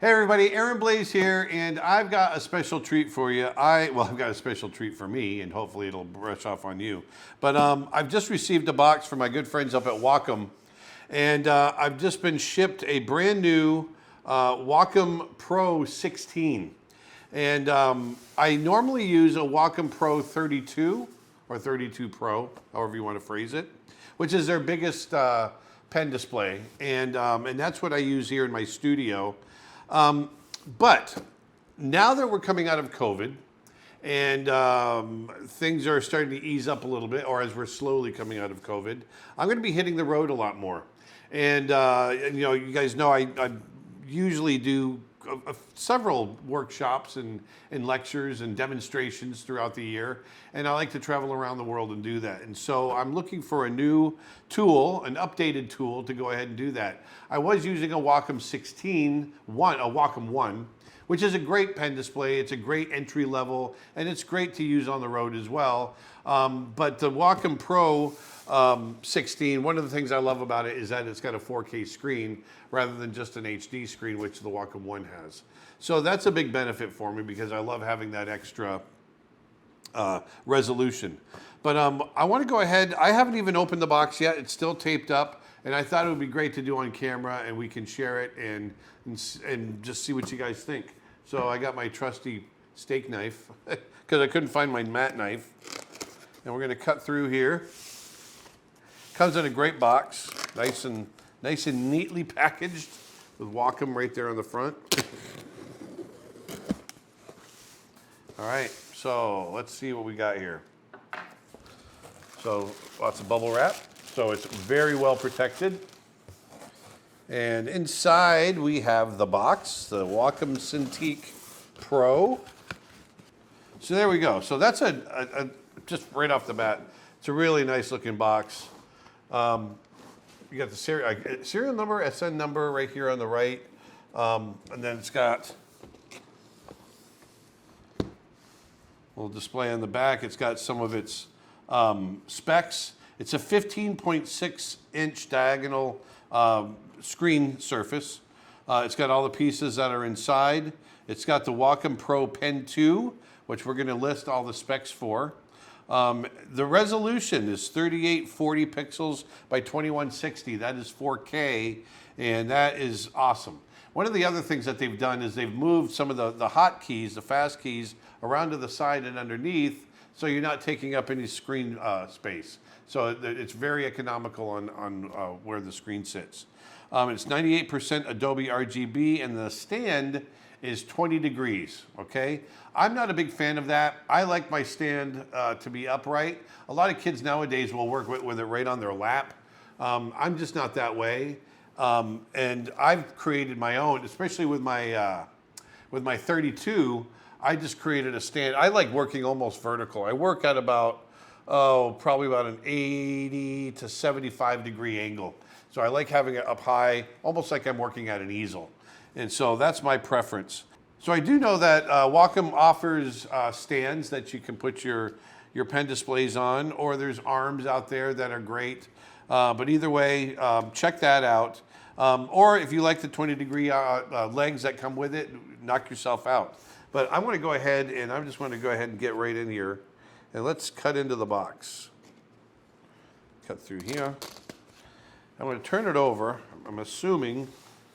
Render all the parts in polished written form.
Hey everybody, Aaron Blaise here, and I've got a special treat for you. I've got a special treat for me, and hopefully it'll brush off on you. But I've just received a box from my good friends up at Wacom, and I've just been shipped a brand new Wacom Pro 16. And I normally use a Wacom Pro 32 or 32 Pro, however you want to phrase it, which is their biggest pen display, and that's what I use here in my studio. But now that we're coming out of COVID and things are starting to ease up a little bit, or as we're slowly coming out of COVID, I'm going to be hitting the road a lot more. And you know, you guys know I usually do several workshops and lectures and demonstrations throughout the year, and I like to travel around the world and do that. And so I'm looking for a new tool, an updated tool to go ahead and do that. I was using a Wacom 16, a Wacom 1, which is a great pen display. It's a great entry level, and it's great to use on the road as well. But the Wacom Pro 16, one of the things I love about it is that it's got a 4K screen rather than just an HD screen, which the Wacom 1 has. So that's a big benefit for me because I love having that extra resolution. But I want to go ahead. I haven't even opened the box yet. It's still taped up, and I thought it would be great to do on camera, and we can share it and just see what you guys think. So I got my trusty steak knife because I couldn't find my mat knife, and we're going to cut through here. Comes in a great box, nice and neatly packaged with Wacom right there on the front. All right, so let's see what we got here. So lots of bubble wrap, so it's very well protected. And inside we have the box, the Wacom Cintiq Pro. So there we go. So that's just right off the bat, it's a really nice looking box. You got the serial number, SN number right here on the right, and then it's got a little display on the back. It's got some of its specs. It's a 15.6 inch diagonal screen surface. It's got all the pieces that are inside. It's got the Wacom Pro Pen 2, which we're going to list all the specs for. The resolution is 3840 pixels by 2160. That is 4K, and that is awesome. One of the other things that they've done is they've moved some of the hot keys, the fast keys, around to the side and underneath, so you're not taking up any screen space. So it's very economical on where the screen sits. It's 98% Adobe RGB, and the stand is 20 degrees, okay? I'm not a big fan of that. I like my stand to be upright. A lot of kids nowadays will work with it right on their lap. I'm just not that way. And I've created my own, especially with my 32, I just created a stand. I like working almost vertical. I work at about, probably about an 80 to 75 degree angle. So I like having it up high, almost like I'm working at an easel. And so that's my preference. So I do know that Wacom offers stands that you can put your pen displays on, or there's arms out there that are great. But either way, check that out. Or if you like the 20 degree legs that come with it, knock yourself out. But I'm going to go ahead and I just want to go ahead and get right in here. And let's cut into the box. Cut through here. I'm going to turn it over. I'm assuming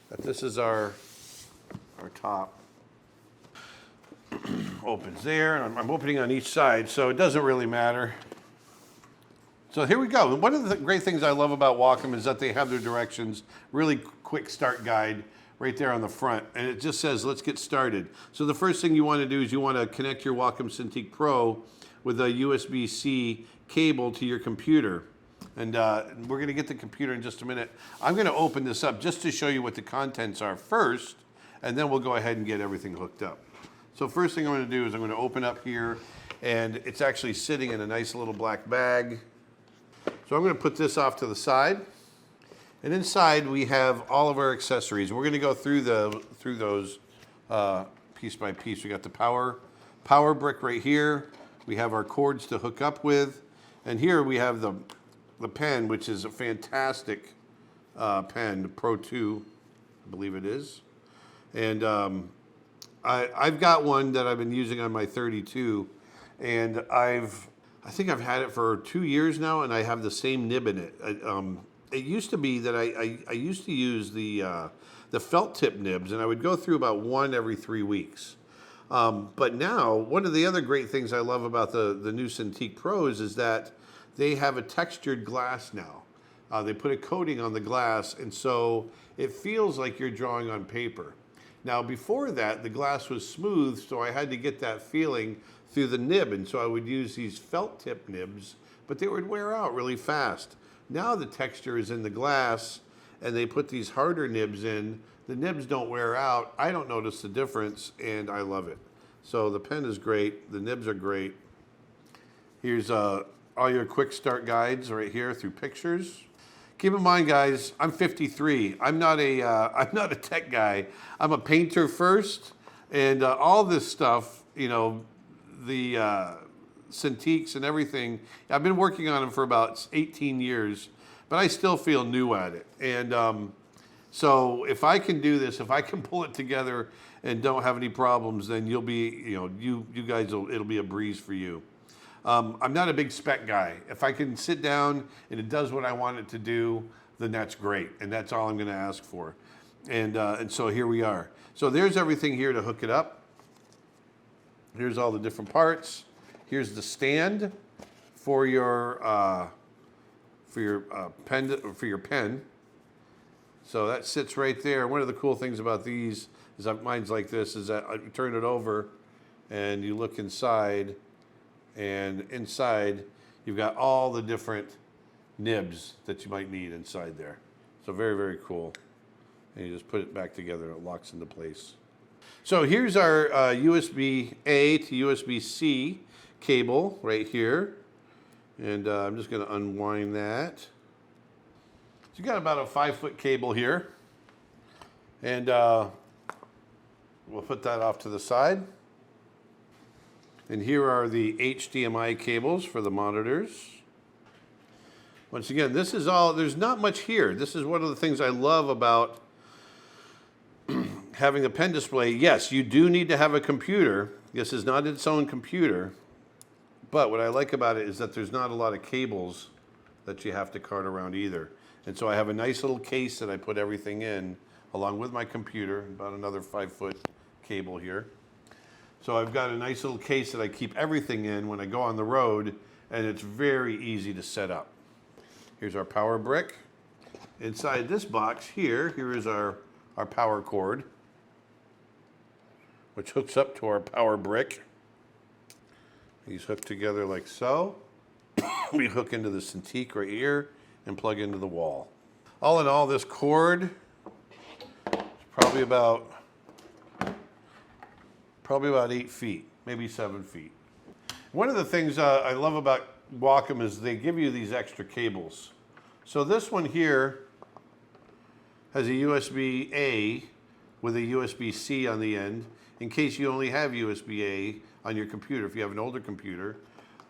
that this is our top. Opens there, and I'm opening on each side, so it doesn't really matter. So here we go. One of the great things I love about Wacom is that they have their directions, really quick start guide right there on the front, and it just says, let's get started. So the first thing you want to do is you want to connect your Wacom Cintiq Pro with a USB-C cable to your computer. And we're going to get the computer in just a minute. I'm going to open this up just to show you what the contents are first, and then we'll go ahead and get everything hooked up. So first thing I'm going to do is I'm going to open up here, and it's actually sitting in a nice little black bag. So I'm going to put this off to the side, and inside we have all of our accessories. We're going to go through those piece by piece. We got the power brick right here. We have our cords to hook up with, and here we have the pen, which is a fantastic pen, the Pro 2, I believe it is. And I've got one that I've been using on my 32, and I think I've had it for 2 years now, and I have the same nib in it. It used to be that I used to use the felt tip nibs, and I would go through about one every 3 weeks. But now, one of the other great things I love about the new Cintiq Pros is that they have a textured glass now. They put a coating on the glass, and so it feels like you're drawing on paper. Now, before that, the glass was smooth, so I had to get that feeling through the nib, and so I would use these felt tip nibs, but they would wear out really fast. Now the texture is in the glass, and they put these harder nibs in. The nibs don't wear out. I don't notice the difference, and I love it. So the pen is great. The nibs are great. Here's all your quick start guides right here through pictures. Keep in mind, guys, I'm 53. I'm not a tech guy. I'm a painter first, and all this stuff, you know, the Cintiqs and everything, I've been working on them for about 18 years, but I still feel new at it. And so if I can do this, if I can pull it together and don't have any problems, then you'll be, you know, you guys, it'll be a breeze for you. I'm not a big spec guy. If I can sit down and it does what I want it to do, then that's great, and that's all I'm going to ask for. And so here we are. So there's everything here to hook it up. Here's all the different parts. Here's the stand for your pen. So that sits right there. One of the cool things about these is that mine's like this: is that you turn it over, and you look inside. And inside, you've got all the different nibs that you might need inside there. So very, very cool. And you just put it back together and it locks into place. So here's our USB-A to USB-C cable right here. And I'm just going to unwind that. So you got about a 5-foot cable here. And we'll put that off to the side. And here are the HDMI cables for the monitors. Once again, this is all, there's not much here. This is one of the things I love about having a pen display. Yes, you do need to have a computer. This is not its own computer. But what I like about it is that there's not a lot of cables that you have to cart around either. And so I have a nice little case that I put everything in, along with my computer, about another 5-foot cable here. So I've got a nice little case that I keep everything in when I go on the road, and it's very easy to set up. Here's our power brick. Inside this box here is our power cord, which hooks up to our power brick. These hook together like so. We hook into the Cintiq right here and plug into the wall. All in all, this cord is probably about 8 feet, maybe 7 feet. One of the things I love about Wacom is they give you these extra cables. So this one here has a USB-A with a USB-C on the end, in case you only have USB-A on your computer. If you have an older computer,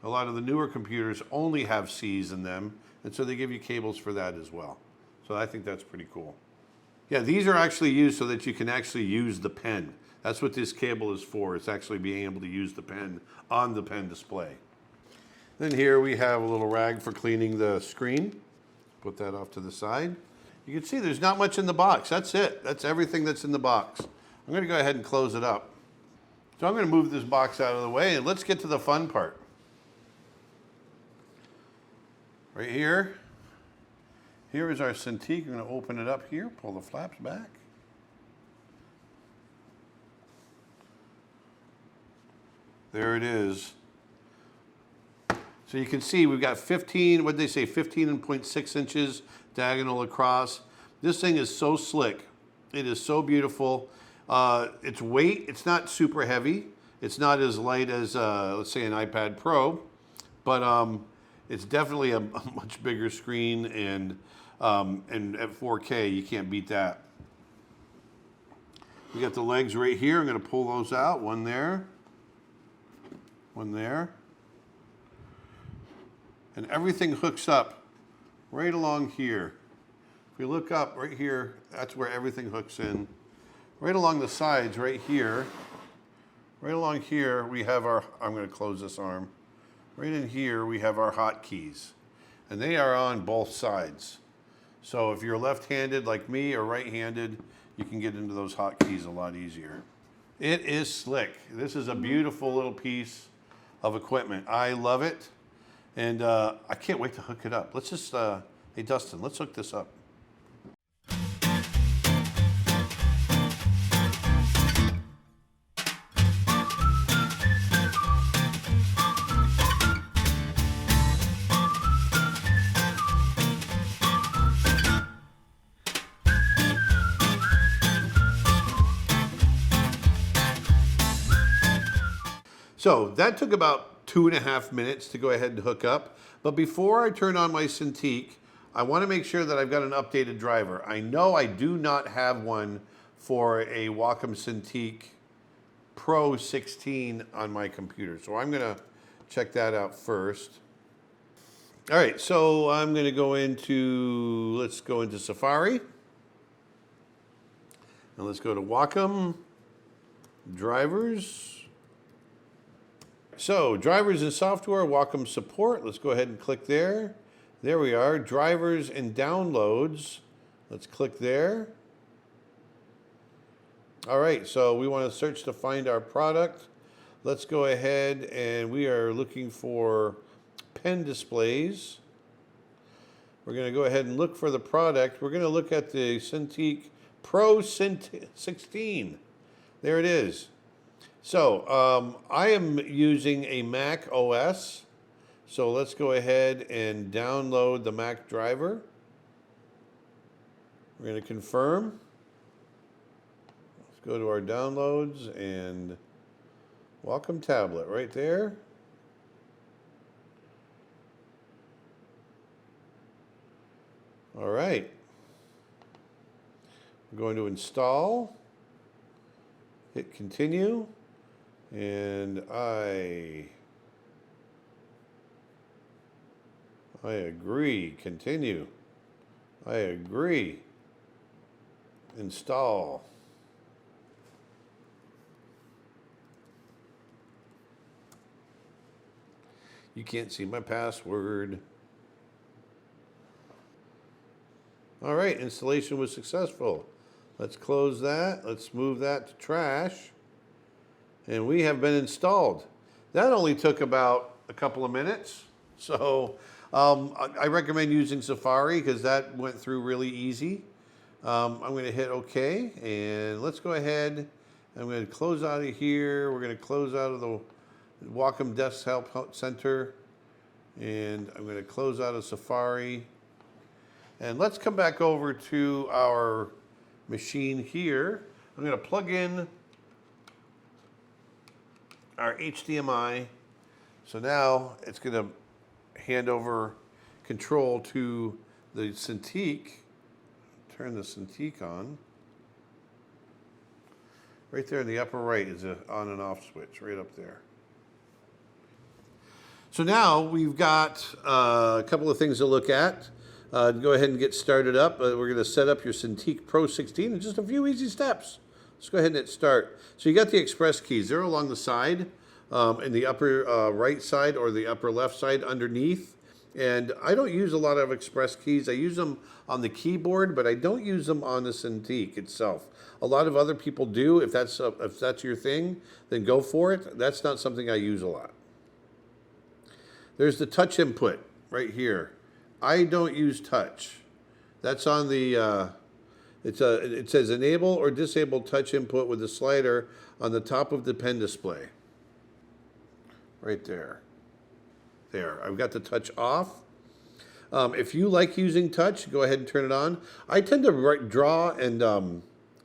a lot of the newer computers only have C's in them, and so they give you cables for that as well. So I think that's pretty cool. Yeah, these are actually used so that you can actually use the pen. That's what this cable is for. It's actually being able to use the pen on the pen display. Then here we have a little rag for cleaning the screen. Put that off to the side. You can see there's not much in the box. That's it. That's everything that's in the box. I'm going to go ahead and close it up. So I'm going to move this box out of the way, and let's get to the fun part. Right here. Here is our Cintiq. I'm going to open it up here, pull the flaps back. There it is. So you can see we've got 15, what did they say, 15.6 inches diagonal across. This thing is so slick. It is so beautiful. Its weight, it's not super heavy. It's not as light as, let's say, an iPad Pro, but it's definitely a much bigger screen, and at 4K, you can't beat that. We got the legs right here. I'm going to pull those out. One there. One there. And everything hooks up right along here. If you look up right here, that's where everything hooks in. right along the sides, right here, right along here, we have our, I'm going to close this arm. Right in here, we have our hotkeys, and they are on both sides. So if you're left-handed like me or right-handed, you can get into those hotkeys a lot easier. It is slick. This is a beautiful little piece of equipment. I love it, and I can't wait to hook it up. Let's just, hey Dustin, let's hook this up. So that took about 2.5 minutes to go ahead and hook up. But before I turn on my Cintiq, I want to make sure that I've got an updated driver. I know I do not have one for a Wacom Cintiq Pro 16 on my computer. So I'm going to check that out first. All right, so I'm going to go into, let's go into Safari. And let's go to Wacom, drivers. So, drivers and software, Wacom support. Let's go ahead and click there. There we are, drivers and downloads. Let's click there. All right, so we want to search to find our product. Let's go ahead and we are looking for pen displays. We're going to go ahead and look for the product. We're going to look at the Cintiq Pro 16. There it is. So I am using a Mac OS. So let's go ahead and download the Mac driver. We're going to confirm. Let's go to our downloads and Wacom tablet right there. All right. We're going to install. Hit continue. And I agree. Continue. I agree. Install. You can't see my password. All right, installation was successful. Let's close that. Let's move that to trash. And we have been installed. That only took about a couple of minutes. So I recommend using Safari because that went through really easy. I'm going to hit OK. And let's go ahead. I'm going to close out of here. We're going to close out of the Wacom Desktop Center. And I'm going to close out of Safari. And let's come back over to our machine here. I'm going to plug in our HDMI. So now it's going to hand over control to the Cintiq. Turn the Cintiq on. Right there in the upper right is an on and off switch, right up there. So now we've got a couple of things to look at. Go ahead and get started up. We're going to set up your Cintiq Pro 16 in just a few easy steps. Let's go ahead and hit start. So you got the express keys. They're along the side, in the upper right side or the upper left side underneath. And I don't use a lot of express keys. I use them on the keyboard, but I don't use them on the Cintiq itself. A lot of other people do. If that's your thing, then go for it. That's not something I use a lot. There's the touch input right here. I don't use touch. That's on the it says enable or disable touch input with the slider on the top of the pen display. Right there. There, I've got the touch off. If you like using touch, go ahead and turn it on. I tend to draw and,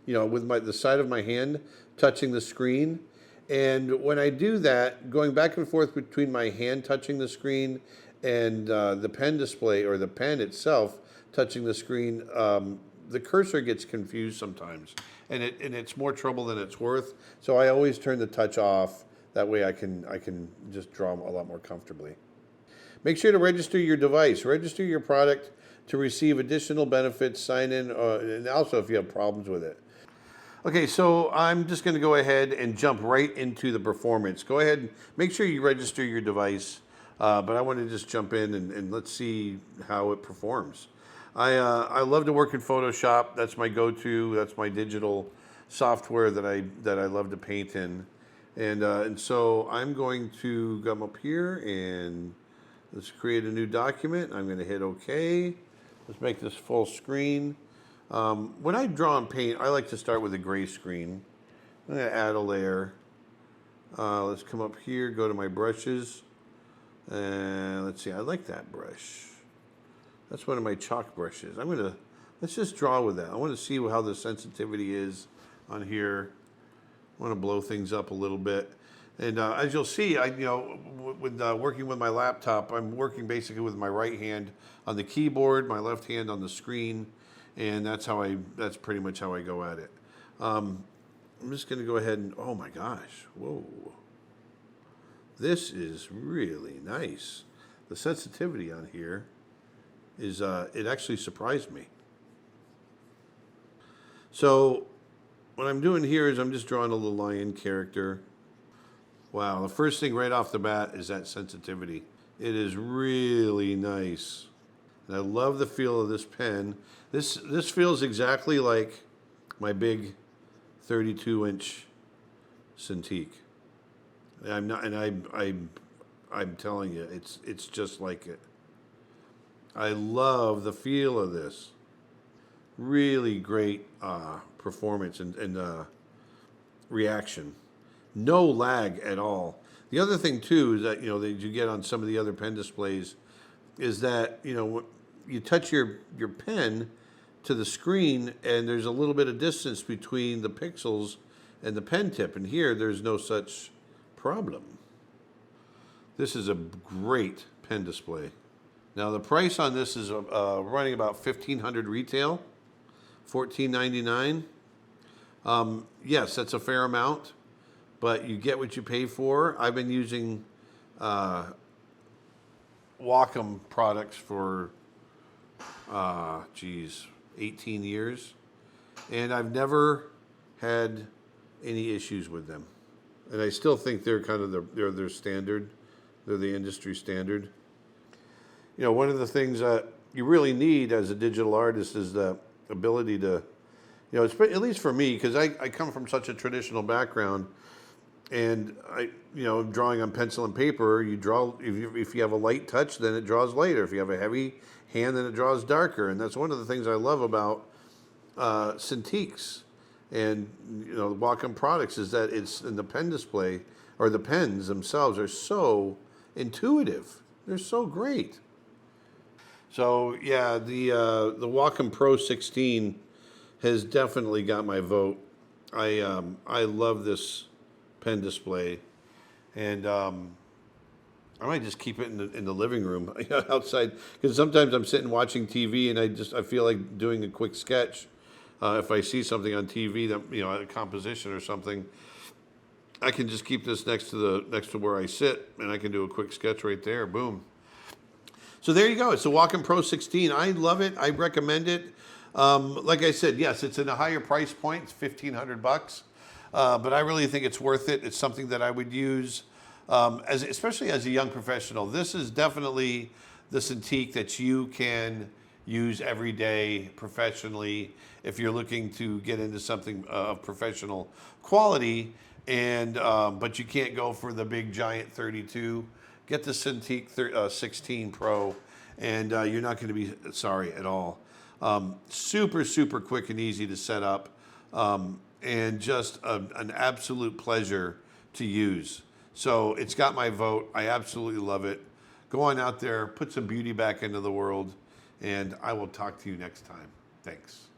with the side of my hand touching the screen. And when I do that, going back and forth between my hand touching the screen and the pen display or the pen itself touching the screen, the cursor gets confused sometimes, and it's more trouble than it's worth. So I always turn the touch off. That way I can just draw a lot more comfortably. Make sure to register your device. Register your product to receive additional benefits. Sign in, and also if you have problems with it. Okay, so I'm just going to go ahead and jump right into the performance. Go ahead and make sure you register your device, but I want to just jump in and let's see how it performs. I love to work in Photoshop. That's my go-to. That's my digital software that I love to paint in, and so I'm going to come up here and let's create a new document. I'm going to hit OK. Let's make this full screen. When I draw and paint, I like to start with a gray screen. I'm going to add a layer. Let's come up here, go to my brushes, and let's see, I like that brush. That's one of my chalk brushes. Let's just draw with that. I want to see how the sensitivity is on here. I want to blow things up a little bit. And as you'll see, with working with my laptop, I'm working basically with my right hand on the keyboard, my left hand on the screen, and that's pretty much how I go at it. I'm just going to go ahead and, oh my gosh, whoa. This is really nice. The sensitivity on here is, it actually surprised me. So what I'm doing here is I'm just drawing a little lion character. Wow, the first thing right off the bat is that sensitivity. It is really nice. And I love the feel of this pen. This feels exactly like my big 32-inch Cintiq. I'm telling you, it's just like it. I love the feel of this. Really great performance and reaction. No lag at all. The other thing too is that that you get on some of the other pen displays is that you touch your pen to the screen and there's a little bit of distance between the pixels and the pen tip, and here there's no such problem. This is a great pen display. Now the price on this is running about $1,500 retail, $14.99. Yes, that's a fair amount, but you get what you pay for. I've been using Wacom products for 18 years, and I've never had any issues with them. And I still think they're kind of they're standard. They're the industry standard. One of the things that you really need as a digital artist is the ability to, it's, at least for me, because I come from such a traditional background, and drawing on pencil and paper, you draw, if you have a light touch, then it draws lighter. If you have a heavy hand, then it draws darker. And that's one of the things I love about Cintiqs and the Wacom products is that it's in the pen display, or the pens themselves are so intuitive. They're so great. So yeah, the Wacom Pro 16 has definitely got my vote. I love this pen display, and I might just keep it in the living room outside, because sometimes I'm sitting watching TV and I feel like doing a quick sketch. If I see something on TV that a composition or something, I can just keep this next to where I sit, and I can do a quick sketch right there. Boom. So there you go. It's the Wacom Pro 16. I love it. I recommend it. Like I said, yes, it's in a higher price point. It's $1,500, but I really think it's worth it. It's something that I would use, especially as a young professional. This is definitely the Cintiq that you can use every day professionally if you're looking to get into something of professional quality. And but you can't go for the big giant 32. Get the Cintiq 16 Pro, and you're not going to be sorry at all. Super, super quick and easy to set up, and just an absolute pleasure to use. So it's got my vote. I absolutely love it. Go on out there, put some beauty back into the world, and I will talk to you next time. Thanks.